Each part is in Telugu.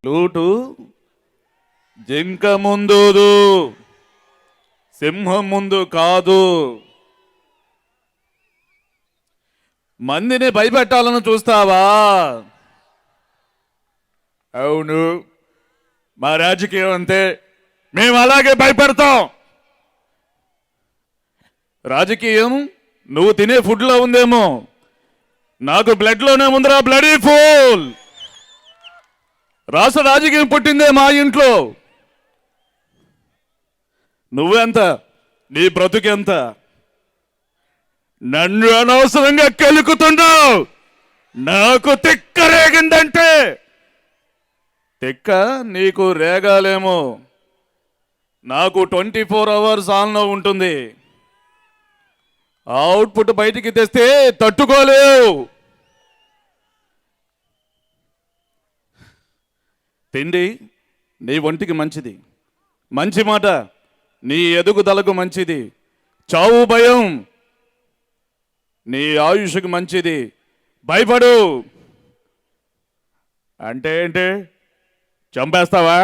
లూటు జింక ముందు, సింహం ముందు కాదు. మందిని భయపెట్టాలని చూస్తావా? అవును, మా రాజకీయం అంతే, మేము అలాగే భయపెడతాం. రాజకీయం నువ్వు తినే ఫుడ్లో ఉందేమో, నాకు బ్లడ్లోనే ఉందిరా, బ్లడీ ఫూల్. రాష్ట్ర రాజకీయం పుట్టిందే మా ఇంట్లో. నువ్వెంత, నీ బ్రతుకెంత? నన్ను అనవసరంగా కెలుకుతున్నావు. నాకు తిక్క రేగిందంటే, తిక్క నీకు రేగాలేమో, నాకు 24 hours ఆన్లో ఉంటుంది. అవుట్పుట్ బయటికి తెస్తే తట్టుకోలేవు. తిండి నీ ఒంటికి మంచిది, మంచి మాట నీ ఎదుగుదలకు మంచిది. చావు భయం నీ ఆయుష్కి మంచిది, భయపడు. అంటే ఏంటి, చంపేస్తావా?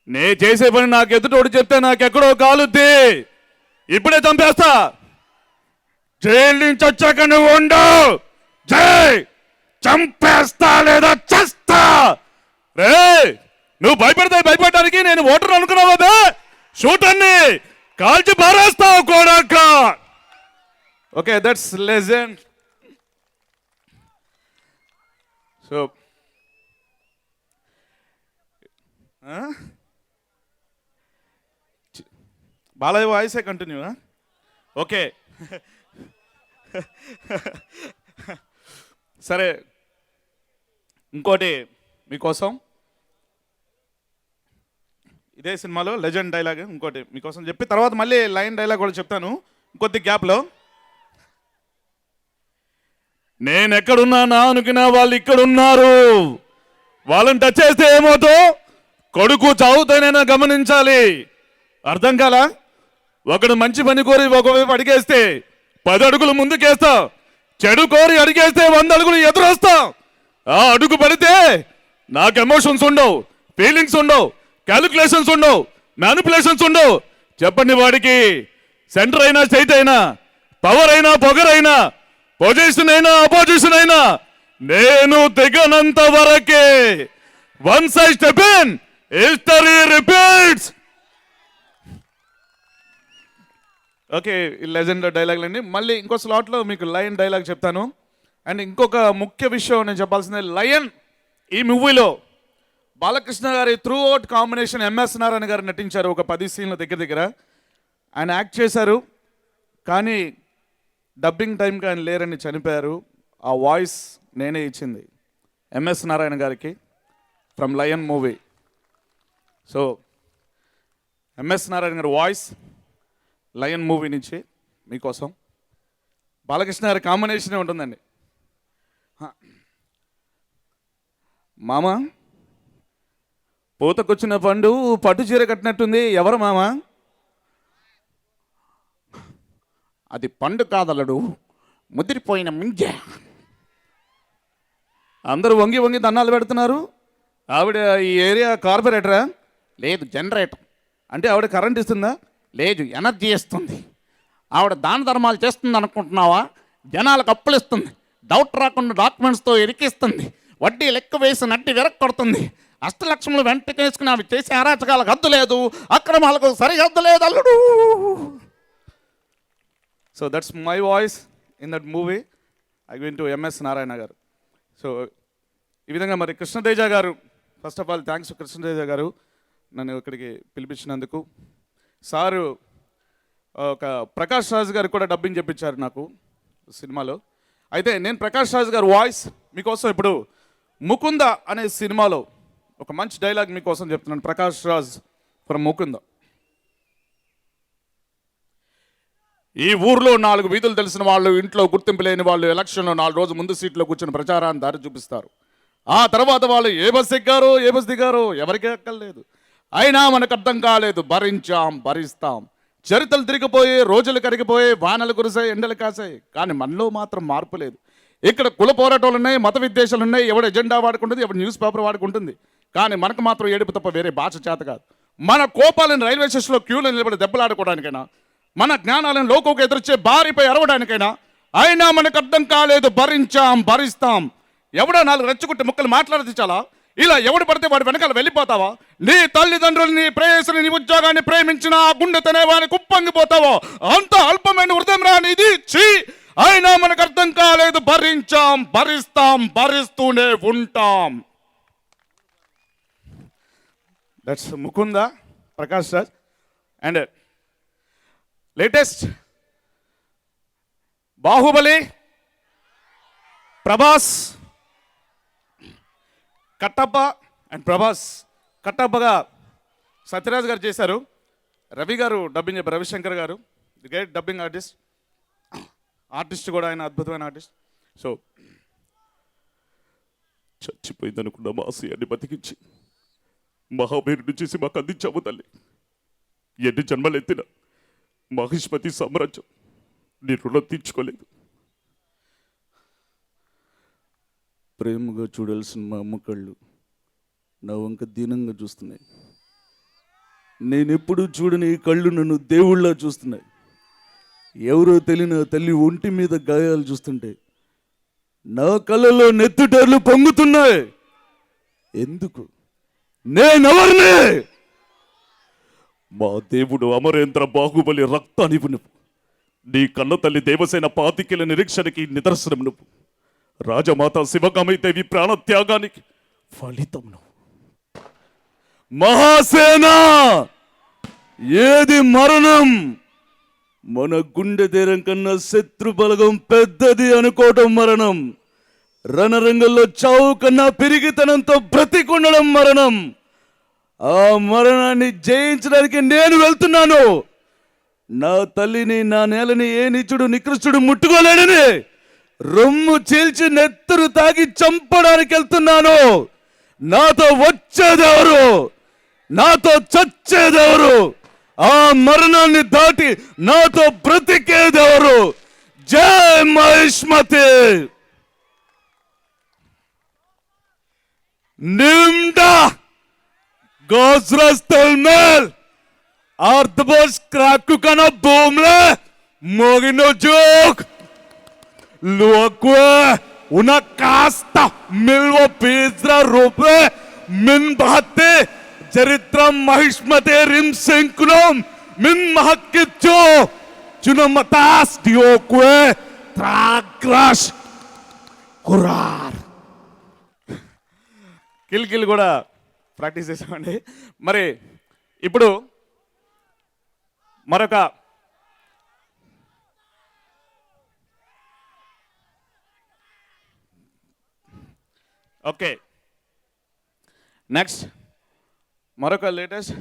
నే చేసే పని నాకు ఎదుటోడు చెప్తే నాకెక్కడో కాలుద్ది, ఇప్పుడే చంపేస్తా. జైలు నుంచి వచ్చాక నువ్వు ఉండు, జై చంపేస్తా లేదా చేస్తా. రే, నువ్వు భయపడడానికి నేను ఓటర్ అనుకున్నావు కదా, షూటర్ని కాల్చి పారేస్తావు కోడాక. Okay, that's legend. So Balayya వాయిసే కంటిన్యూ. ఓకే, సరే, ఇంకోటి మీకోసం, ఇదే సినిమాలో లెజెండ్ డైలాగ్ ఇంకోటి మీకోసం చెప్పి తర్వాత మళ్ళీ లైన్ డైలాగ్ కూడా చెప్తాను ఇంకొద్ది గ్యాప్లో. నేను ఎక్కడున్నానా అనుకున్నా వాళ్ళు ఇక్కడున్నారు. వాళ్ళని టచ్ చేస్తే ఏమవుతో, కొడుకు చావుతోనైనా గమనించాలి. అర్థం కాలా? ఒకడు మంచి పని కోరి ఒకవైపు అడిగేస్తే 10 అడుగులు ముందుకేస్తా, చెడు కోరి అడిగేస్తే 100 అడుగులు ఎదురొస్తా. ఆ అడుగు పడితే నాకు ఎమోషన్స్ ఉండవు, ఫీలింగ్స్ ఉండవు, క్యాలిక్యులేషన్స్ ఉండవు, మ్యానిపులేషన్స్ ఉండవు. చెప్పండి వాడికి, సెంటర్ అయినా స్టేట్ అయినా, పవర్ అయినా పొగరైనా, పొజిషన్ అయినా అపోజిషన్ అయినా, నేను దిగనంత వరకే. Once I step in, history repeats. Okay, ఈ లెజెండ్ డైలాగ్లన్నీ మళ్ళీ ఇంకో స్లాట్లో మీకు లయన్ డైలాగ్ చెప్తాను. అండ్ ఇంకొక ముఖ్య విషయం నేను చెప్పాల్సిందే, లయన్ ఈ మూవీలో బాలకృష్ణ గారి through out combination MS Narayana గారు నటించారు. ఒక 10 సీన్ల దగ్గర ఆయన యాక్ట్ చేశారు. కానీ డబ్బింగ్ టైంకి ఆయన లేరని చనిపోయారు. ఆ వాయిస్ నేనే ఇచ్చింది ఎంఎస్ నారాయణ గారికి from lion movie. So MS Narayana గారి వాయిస్ లయన్ మూవీ నుంచి మీకోసం. బాలకృష్ణ గారి కాంబినేషనే ఉంటుందండి. మామ, పూతకొచ్చిన పండు పట్టు చీర కట్టినట్టుంది, ఎవరు మామ? అది పండు కాదలడు, ముదిరిపోయిన మింజ. అందరూ వంగి వంగి దన్నాలు పెడుతున్నారు. ఆవిడ ఈ ఏరియా కార్పొరేటరా? లేదు, జనరేటర్. అంటే ఆవిడ కరెంట్ ఇస్తుందా? లేదు, ఎనర్జీ ఇస్తుంది. ఆవిడ దాన ధర్మాలు చేస్తుంది అనుకుంటున్నావా? జనాలకు అప్పులు ఇస్తుంది, డౌట్ రాకుండా డాక్యుమెంట్స్తో ఇరికిస్తుంది, వడ్డీ లెక్క వేసి నడ్డి విరక్కొడుతుంది, అష్టలక్ష్ములు వెంటకేసుకుని అవి చేసే అరాచకాలకు హద్దు లేదు, అక్రమాలకు సరిహద్దు లేదు అల్లుడు. So that's my voice in that movie. I going to MS Narayana గారు. సో ఈ విధంగా మరి కృష్ణతేజ గారు, first of all thanks Krishna Teja గారు నన్ను ఇక్కడికి పిలిపించినందుకు. సారు ఒక ప్రకాష్ రాజ్ గారు కూడా డబ్బింగ్ చెప్పించారు నాకు సినిమాలో. అయితే నేను ప్రకాష్ రాజ్ గారు వాయిస్ మీకోసం ఇప్పుడు ముకుంద అనే సినిమాలో ఒక మంచి డైలాగ్ మీకోసం చెప్తున్నాను. ప్రకాష్ రాజ్ ఫ్రమ్ ముకుంద. ఈ ఊర్లో 4 వీధులు తెలిసిన వాళ్ళు, ఇంట్లో గుర్తింపు లేని వాళ్ళు ఎలక్షన్లో 4 రోజుల ముందు సీట్లో కూర్చుని ప్రచారాన్ని దారి చూపిస్తారు. ఆ తర్వాత వాళ్ళు ఏ బస్ ఎక్కారో ఏ బస్ దిగారో ఎవరికీ ఎక్కర్లేదు. అయినా మనకు అర్థం కాలేదు, భరించాం భరిస్తాం, చరిత్రలు తిరిగిపోయి, రోజులు కరిగిపోయి, వానలు కురిసాయి, ఎండలు కాసాయి, కానీ మనలో మాత్రం మార్పు లేదు. ఇక్కడ కుల పోరాటాలు ఉన్నాయి, మత విద్వేషాలు ఉన్నాయి, ఎవడు ఎజెండా వాడుకుంటుంది, ఎవడు న్యూస్ పేపర్ వాడుకుంటుంది, కానీ మనకు మాత్రం ఏడుపు తప్ప వేరే భాష చేత కాదు. మన కోపాలను రైల్వే స్టేషన్లో క్యూలో నిలబడి దెబ్బలాడుకోవడానికైనా, మన జ్ఞానాలను లోకోకు ఎదురొచ్చే భారీపై అరవడానికైనా, అయినా మనకు అర్థం కాలేదు, భరిస్తాం. ఎవడో 4 రెచ్చుకుంటే ముక్కలు మాట్లాడించాలా? ఇలా ఎవడు పడితే వాడి వెనకాల వెళ్ళిపోతావా? నీ తల్లిదండ్రులు, నీ ప్రేయసుని, నీ ఉద్యోగాన్ని ప్రేమించిన ఆ గుండె తినేవాని కుప్పొంగిపోతావో? అంత అల్పమైన హృదయం రానిది, ఛీ! అయినా మనకు అర్థం కాలేదు, భరిస్తూనే ఉంటాం. That's Mukunda Prakash Raj. And latest Baahubali, Prabhas, Kattappa and Prabhas. కట్టప్పగా సత్యరాజ్ గారు చేశారు, రవి గారు డబ్బింగ్ చెప్పారు, రవిశంకర్ గారు ది గ్రేట్ డబ్బింగ్ ఆర్టిస్ట్ కూడా ఆయన అద్భుతమైన ఆర్టిస్ట్. సో చచ్చిపోయిందనుకున్న మా ఆశయాన్ని బతికించి మహావీరుడు చేసి మాకు అందించాము తల్లి. ఎన్ని జన్మలెత్తిన మహిష్మతి సామ్రాజ్యం నీ రుణం తీర్చుకోలేదు. ప్రేమగా చూడాల్సిన మా అమ్మ కళ్ళు నా వంక దీనంగా చూస్తున్నాయి. నేనెప్పుడు చూడని ఈ కళ్ళు నన్ను దేవుళ్ళ చూస్తున్నాయి. ఎవరో తెలియని తల్లి ఒంటి మీద గాయాలు చూస్తుంటే నా కళ్ళలో నెత్తుటర్లు పొంగుతున్నాయి. ఎందుకు? నేనెవరిని? మా దేవుడు అమరేంద్ర బాహుబలి రక్తాన్ని నువ్వు. నీ కన్న తల్లి దేవసేన పాతికేల నిరీక్షణకి నిదర్శనం నువ్వు. రాజమాత శివకామదేవి ప్రాణత్యాగానికి ఫలితం నువ్వు. మహాసేన, ఏది మరణం? మన గుండె తీరం కన్నా శత్రు బలగం పెద్దది అనుకోవటం మరణం. రణరంగంలో చావు కన్నా పెరిగితనంతో బ్రతికుండడం మరణం. ఆ మరణాన్ని జయించడానికి నేను వెళ్తున్నాను. నా తల్లిని, నా నేలని ఏ నీచుడు నికృష్టుడు ముట్టుకోలేడని రొమ్ము చీల్చి నెత్తురు తాగి చంపడానికి వెళ్తున్నాను. నాతో వచ్చేదెవరు? నాతో చచ్చేదెవరు? ఆ మరణాన్ని దాటి నాతో బ్రతికేదెవరు? జై మహిష్మతి. నిమ్డా గోజ్రస్తల్మేల్ ఆర్ధబోస్ క్రాకుకన బోమ్లే మోగినో జోక్ Luoque una casta milvo pizra rupe min bahate charitram mahishmate rim senkulom min mahakitcho chunamatas dioque tragrash kurar. Kill కూడా ప్రాక్టీస్ చేసామండి. మరి ఇప్పుడు మరొక ఓకే, నెక్స్ట్ మరొక లేటెస్ట్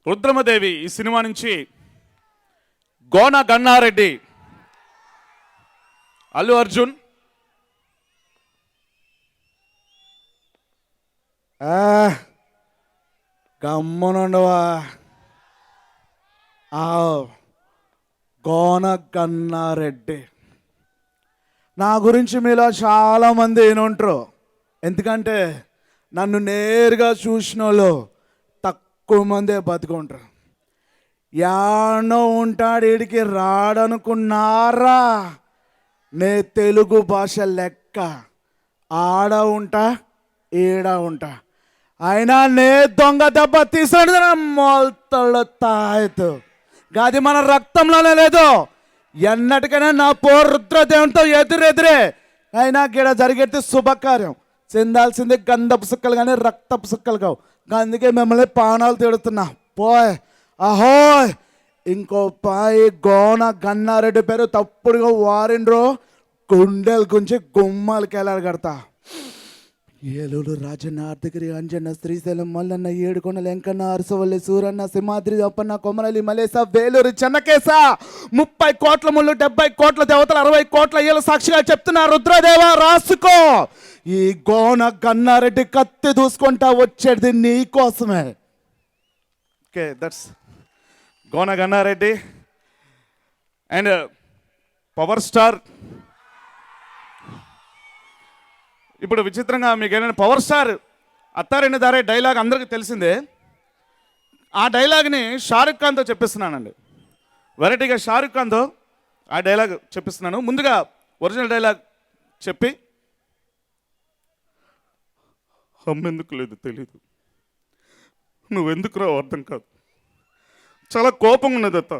రుద్రమదేవి ఈ సినిమా నుంచి గోన గన్నారెడ్డి, అల్లు అర్జున్. గమ్మనుండవా. గోన గన్నారెడ్డి నా గురించి మీలో చాలామంది వినుంటారు. ఎందుకంటే నన్ను నేరుగా చూసిన వాళ్ళు తక్కువ మందే బతుకుంటారు. యాడో ఉంటాడు, వీడికి రాడనుకున్నారా? నే తెలుగు భాష లెక్క ఆడ ఉంటా, ఈడ ఉంటా. అయినా నే దొంగ దెబ్బ తీసాడు మొలతలు తాయతు గాది మన రక్తంలోనే లేదు. ఎన్నటికైనా నా పోరు రుద్రదేవునితో ఎదురెదురే. అయినా గిడ జరిగేది శుభకార్యం, చెందాల్సింది గంధపు సుక్కలు కానీ రక్తపు సుక్కలు కావు. అందుకే మిమ్మల్ని పానాలు తిడుతున్నా. పోయ్ అహోయ్. ఇంకో పాయి గోన గన్నారెడ్డి పేరు తప్పుడుగా వారిండ్రో గుండెల గుంచి గుమ్మాలకి వెళ్ళాలి కడతా. ఏలూరు రాజన్న, ఆర్ధగిరి, అంజన్న, శ్రీశైలం, మల్లన్న, ఏడుకొండల, వెంకన్న, అరసవల్లి, సూరన్న, సింహాద్రి, అప్పన్న, కొమరలి, మలేస, వేలూరు, చెన్నకేశ, 30 కోట్ల ముళ్ళు, 70 కోట్ల దేవతలు, 60 కోట్ల ఏళ్ళ సాక్షిగా చెప్తున్నా రుద్రదేవ రాసుకో. ఈ గోన గన్నారెడ్డి కత్తి దూసుకుంటా వచ్చేది నీ కోసమే. Okay, that's Gona Gannareddy and power star. ఇప్పుడు విచిత్రంగా మీకు ఏంటంటే పవర్ స్టార్ అత్తారెండు దారే డైలాగ్ అందరికీ తెలిసిందే. ఆ డైలాగ్ని షారుఖ్ ఖాన్తో చెప్పిస్తున్నానండి. వెరైటీగా షారుఖ్ ఖాన్తో ఆ డైలాగ్ చెప్పిస్తున్నాను. ముందుగా ఒరిజినల్ డైలాగ్ చెప్పి, అమ్మెందుకు లేదు తెలీదు, నువ్వెందుకు రావు అర్థం కాదు, చాలా కోపంగా ఉన్నది అత్త,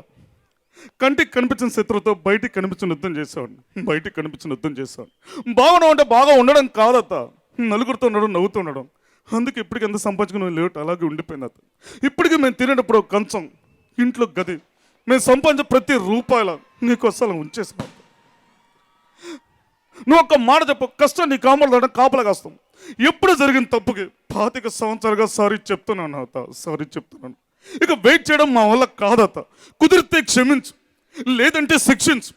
కంటికి కనిపించిన శత్రువుతో బయటికి కనిపించిన యుద్ధం చేసేవాడిని, బయటికి కనిపించిన యుద్ధం చేసేవాడిని. బాగున్నా అంటే బాగా ఉండడం కాదత్త, నలుగురితో ఉండడం, నవ్వుతూ ఉండడం. అందుకే ఇప్పటికి ఎంత సంపాదించుకుని లేట్ అలాగే ఉండిపోయింది అత్త. ఇప్పటికీ మేము తినేటప్పుడు ఒక కంచం, ఇంట్లో గది, మేము సంపాదించే ప్రతి రూపాయల నీకు అసలు ఉంచేసాం. నువ్వు ఒక్క మాట చెప్పు, కష్టం నీ కామలు కాపలా కాస్తాం. ఎప్పుడు జరిగిన తప్పుకి 25 సంవత్సరాలుగా సారీ చెప్తున్నాను అత్త, సారీ చెప్తున్నాను. ఇక వెయిట్ చేయడం మా వల్ల కాదత్త. కుదిరితే క్షమించు, లేదంటే శిక్షించు,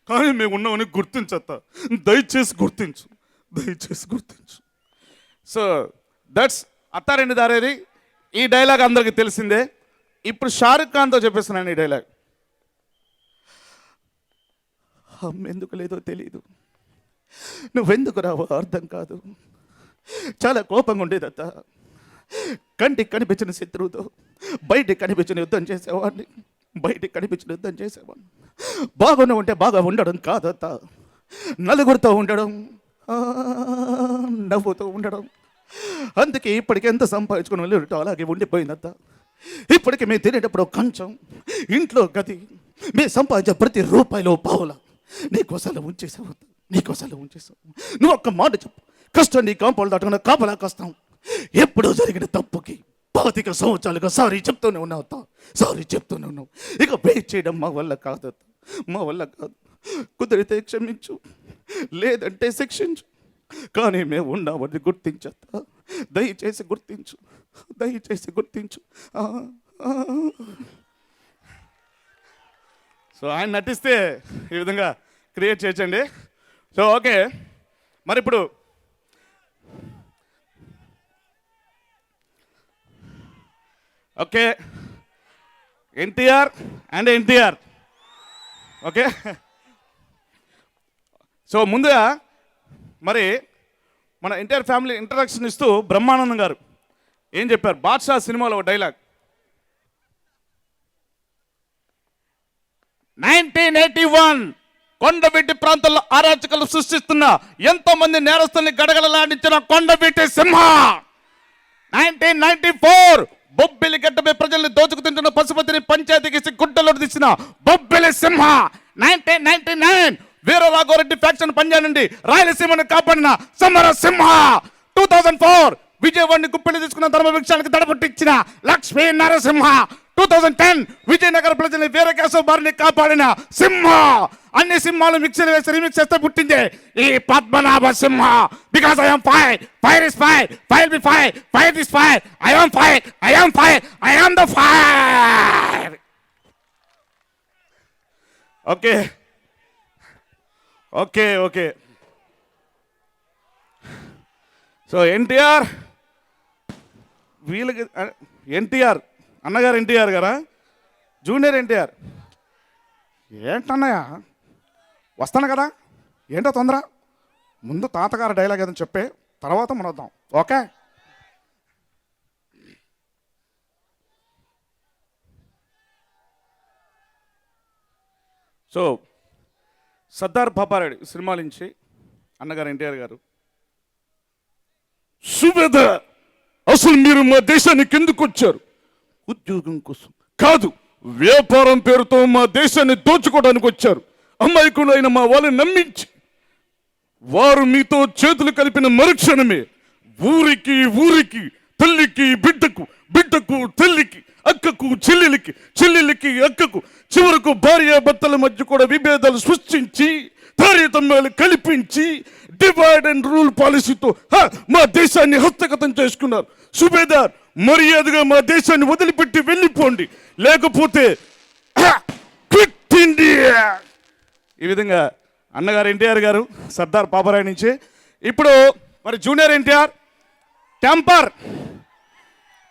కానీ మేము ఉన్నామని గుర్తించత్త. దయచేసి గుర్తించు, దయచేసి గుర్తించు. సో దట్స్ అత్తారెండు దారేది. ఈ డైలాగ్ అందరికీ తెలిసిందే. ఇప్పుడు షారుఖ్ ఖాన్తో చెప్పేస్తున్నాను ఈ డైలాగ్. ఎందుకు లేదో తెలీదు, నువ్వెందుకు రావో అర్థం కాదు, చాలా కోపంగా ఉండేదత్త. కంటికి కనిపించిన శత్రువుతో బయటికి కనిపించిన యుద్ధం చేసేవాడిని, బయటికి కనిపించిన యుద్ధం చేసేవాడిని. బాగున్నా ఉంటే బాగా ఉండడం కాదత్త, నలుగురితో ఉండడం, నవ్వుతూ ఉండడం. అందుకే ఇప్పటికి ఎంత సంపాదించుకుని వెళ్ళి అలాగే ఉండిపోయిందత్త. ఇప్పటికి మేము తినేటప్పుడు కొంచెం, ఇంట్లో గది, మేము సంపాదించే ప్రతి రూపాయలో పావులా నీకోసాలు ఉంచేసావు, నీకోసాలు ఉంచేసావు. నువ్వు ఒక్క మాట చెప్పు, కష్టం నీ కాంపౌండ్ దాటుకున్న కాపలా కష్టం. ఎప్పుడో జరిగిన తప్పుకి 25 సంవత్సరాలుగా సారీ చెప్తూనే ఉన్నావు, సారీ చెప్తూనే ఉన్నావు. ఇక వెయిట్ చేయడం మా వల్ల కాదు, మా వల్ల కాదు. కుదిరితే క్షమించు, లేదంటే శిక్షించు, కానీ మేము ఉన్నామని గుర్తించత్తా. దయచేసి గుర్తించు, దయచేసి గుర్తించు. సో ఆయన నటిస్తే ఈ విధంగా క్రియేట్ చేయొచ్చండి. సో ఓకే, మరి ఇప్పుడు okay, NTR and NTR. Okay, so ముందుగా మరి మన ఎన్టీఆర్ ఫ్యామిలీ ఇంట్రడక్షన్ ఇస్తూ బ్రహ్మానందం గారు ఏం చెప్పారు, బాద్షా సినిమాలో ఒక డైలాగ్. 1981 కొండవీటి ప్రాంతంలో అరాచకాలు సృష్టిస్తున్న ఎంతోమంది నేరస్తుల్ని గడగడలాడించిన కొండవీటి సింహ. 1994 బొబ్బిలి గడ్డపై ప్రజల్ని దోచుకు తింటున్న పశుపతిని పంచాయతీకి గుడ్డలో తీసిన బొబ్బిలి సింహ. 1999 వీరరాఘవరెడ్డి ఫ్యాక్షన్ పంజాబ్ నుండి రాయలసీమను కాపాడిన సమర సింహ. 2004 విజయవాడిని గుప్పెలు తీసుకున్న ధర్మవృక్షానికి దడబుట్టించిన లక్ష్మీ నరసింహ. 2010 విజయనగర ప్రజల్ని వీరకేశవ బారిని కాపాడిన సింహ. అన్ని సింహాలు మిక్సర్ వేసి రీమిక్స్ చేస్తే పుట్టిందే ఈ Padmanabha Simha. Because I am fire, fire is fire, fire be fire, fire is fire, I am fire, I am fire, I am the fire. Okay okay okay. So NTR, వీళ్ళకి ఎన్టీఆర్ అన్నగారు ఎన్టీఆర్ గారా, జూనియర్ ఎన్టీఆర్. ఏంటన్నయ్య వస్తాను కదా, ఏంటో తొందర, ముందు తాతగారు డైలాగ్ ఏదని చెప్పే, తర్వాత మనం వద్దాం. Okay, so Sardar Papareddy cinema నుంచి అన్నగారు ఎన్టీఆర్ గారు, సుబేదార్ అసలు మీరు మా దేశానికి ఎందుకు వచ్చారు? ఉద్యోగం కోసం కాదు, వ్యాపారం పేరుతో మా దేశాన్ని దోచుకోవడానికి వచ్చారు. అమాయకులైన మా వాళ్ళని నమ్మించి వారు మీతో చేతులు కలిపిన మరుక్షణమే ఊరికి ఊరికి, తల్లికి బిడ్డకు, బిడ్డకు తల్లికి, అక్కకు చెల్లెలికి, చెల్లెలికి అక్కకు, చివరకు భార్యాభర్తల మధ్య కూడా విభేదాలు సృష్టించి తారతమ్యాలు కల్పించి డివైడ్ అండ్ రూల్ పాలసీతో మా దేశాన్ని హస్తగతం చేసుకున్నారు. సుబేదార్ మర్యాదగా మా దేశాన్ని వదిలిపెట్టి వెళ్ళిపోండి, లేకపోతే క్విట్ ఇండియా. ఈ విధంగా అన్నగారు ఎన్టీఆర్ గారు సర్దార్ పాపారాయ్ నుంచి. ఇప్పుడు మరి జూనియర్ ఎన్టీఆర్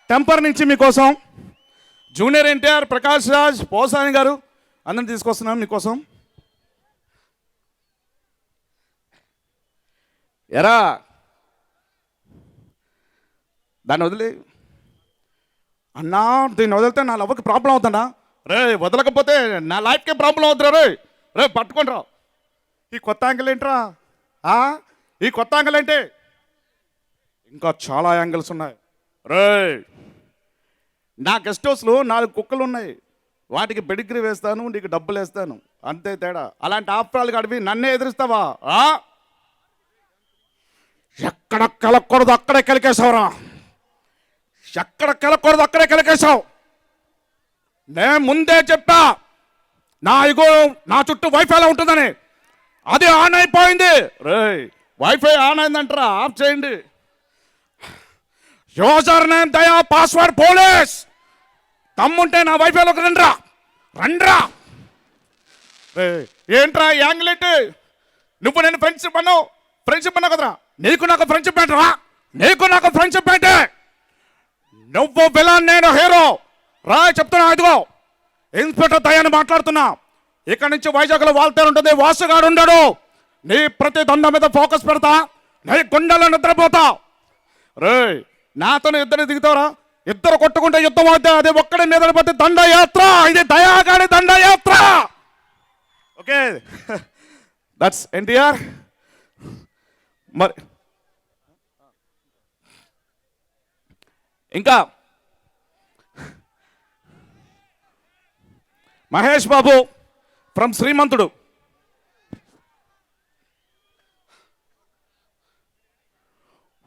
టెంపర్ నుంచి మీకోసం జూనియర్ ఎన్టీఆర్, ప్రకాష్ రాజ్, పోసాని గారు అందరిని తీసుకొస్తున్నాం మీకోసం. ఎరా దాన్ని వదిలే అన్నా, దీన్ని వదిలితే నా లవ్కి ప్రాబ్లం అవుతుందా? రే వదలకపోతే నా లైఫ్కే ప్రాబ్లం అవుతుందా? రే పట్టుకొని రా. ఈ కొత్త యాంగిల్ ఏంట్రా? ఈ కొత్త యాంగిల్ ఏంటి? ఇంకా చాలా యాంగిల్స్ ఉన్నాయి. రే నా గెస్ట్ హౌస్లో 4 కుక్కలు ఉన్నాయి. వాటికి బెడిగ్రీ వేస్తాను, నీకు డబ్బులు వేస్తాను, అంతే తేడా. అలాంటి ఆఫ్రాలు గడిపి నన్నే ఎదురుస్తావా? ఎక్కడ కెలకూడదు అక్కడే కెలికేశావురా. ఎక్కడ కెలకూడదు అక్కడే కెలికేశావు. నేను ముందే చెప్పా నా ఇగో నా చుట్టూ వైఫైలో ఉంటుందని. అది ఆన్ అయిపోయింది. రే వైఫై ఆన్ అయిందంటారా? ఆఫ్ చేయండి. యూజర్ నేమ్ దయా, పాస్వర్డ్ పోలీస్. తమ్ముంటే నా వైఫైలోకి రండ్రా. రే ఏంట్రా యాంగ్లెట్? నువ్వు నేను ఫ్రెండ్షిప్ అన్నావు కదరా. నీకు నాకు ఫ్రెండ్షిప్ ఏంట్రా? నీకు నాకు ఫ్రెండ్షిప్ ఏంటి? నువ్వు విలన్, నేను హీరో. రా చెప్తున్నా, ఇదిగో ఇన్స్పెక్టర్ దయాన్ని మాట్లాడుతున్నా. ఇక్కడ నుంచి వైజాగ్లో వాల్తేరు ఉంటుంది, వాసుగాడు ఉండడు. నీ ప్రతి దండ మీద ఫోకస్ పెడతా, నీ గుండెల్లో నిద్రపోతా. రే నాతోనే ఇద్దరు దిగుతారా? ఇద్దరు కొట్టుకుంటే యుద్ధం అవుతే అది ఒక్కడే నిద్రపోతే దండయాత్ర. ఇది దయాగాడి దండయాత్ర. Okay that's NTR. మరి ఇంకా మహేష్ బాబు ఫ్రమ్ శ్రీమంతుడు.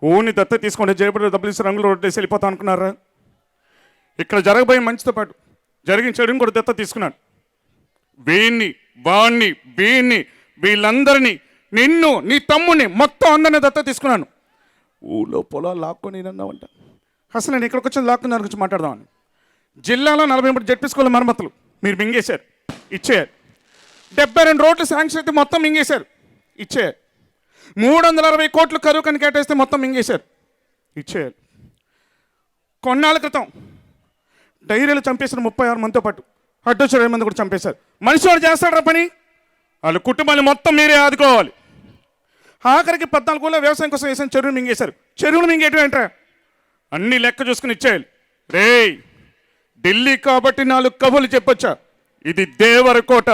ఊని దత్త తీసుకుంటే జయపడి డబ్బులు ఇచ్చి రంగులు రొట్టేసి వెళ్ళిపోతాం అనుకున్నారా? ఇక్కడ జరగబోయే మంచితో పాటు జరిగిన చెడుని కూడా దత్త తీసుకున్నాడు. వీణ్ణి వీళ్ళందరినీ, నిన్ను, నీ తమ్ముడిని, మొత్తం అందరినీ దత్త తీసుకున్నాను. ఊళ్ళో పొలాలు లాక్కొని అన్నావంట. అసలు నేను ఇక్కడికి వచ్చిన లాక్కుని దాని గురించి మాట్లాడదామని. జిల్లాలో 43 జడ్పీ స్కూళ్ళ మరమ్మతులు మీరు మింగేశారు, ఇచ్చేయారు. 72 రోడ్లు శాంక్షన్ అయితే మొత్తం మింగేశారు, ఇచ్చేయారు. 360 కోట్లు కరువు కని కేటాయిస్తే మొత్తం మింగేశారు, ఇచ్చేయాలి. కొన్నాళ్ళ క్రితం డైరీలు చంపేసిన 36 మందితో పాటు అడ్డొచ్చిన 20 మంది కూడా చంపేశారు. మనిషి వాడు చేస్తాడు పని, వాళ్ళ కుటుంబాన్ని మొత్తం మీరే ఆదుకోవాలి. ఆఖరికి 14 వ్యవసాయం కోసం వేసిన చెరువులు మింగేశారు. చెరువులు మింగేయటం ఏంట్రా? అన్ని లెక్క చూసుకుని ఇచ్చేయాలి. రే ఢిల్లీ కాబట్టి 4 కబుర్లు చెప్పొచ్చా? ఇది దేవరకోట,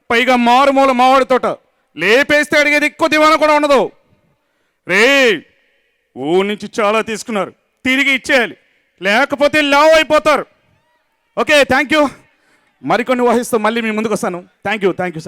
పైగా మారుమూల మావాడి తోట. లేపేస్తే అడిగేది ఎక్కువ దివాన కూడా ఉండదు. రే ఊరి నుంచి చాలా తీసుకున్నారు, తిరిగి ఇచ్చేయాలి, లేకపోతే లావ్ అయిపోతారు. Okay thank you. మరికొన్ని వహిస్తూ మళ్ళీ మీ ముందుకు వస్తాను. Thank you sir. Thank you.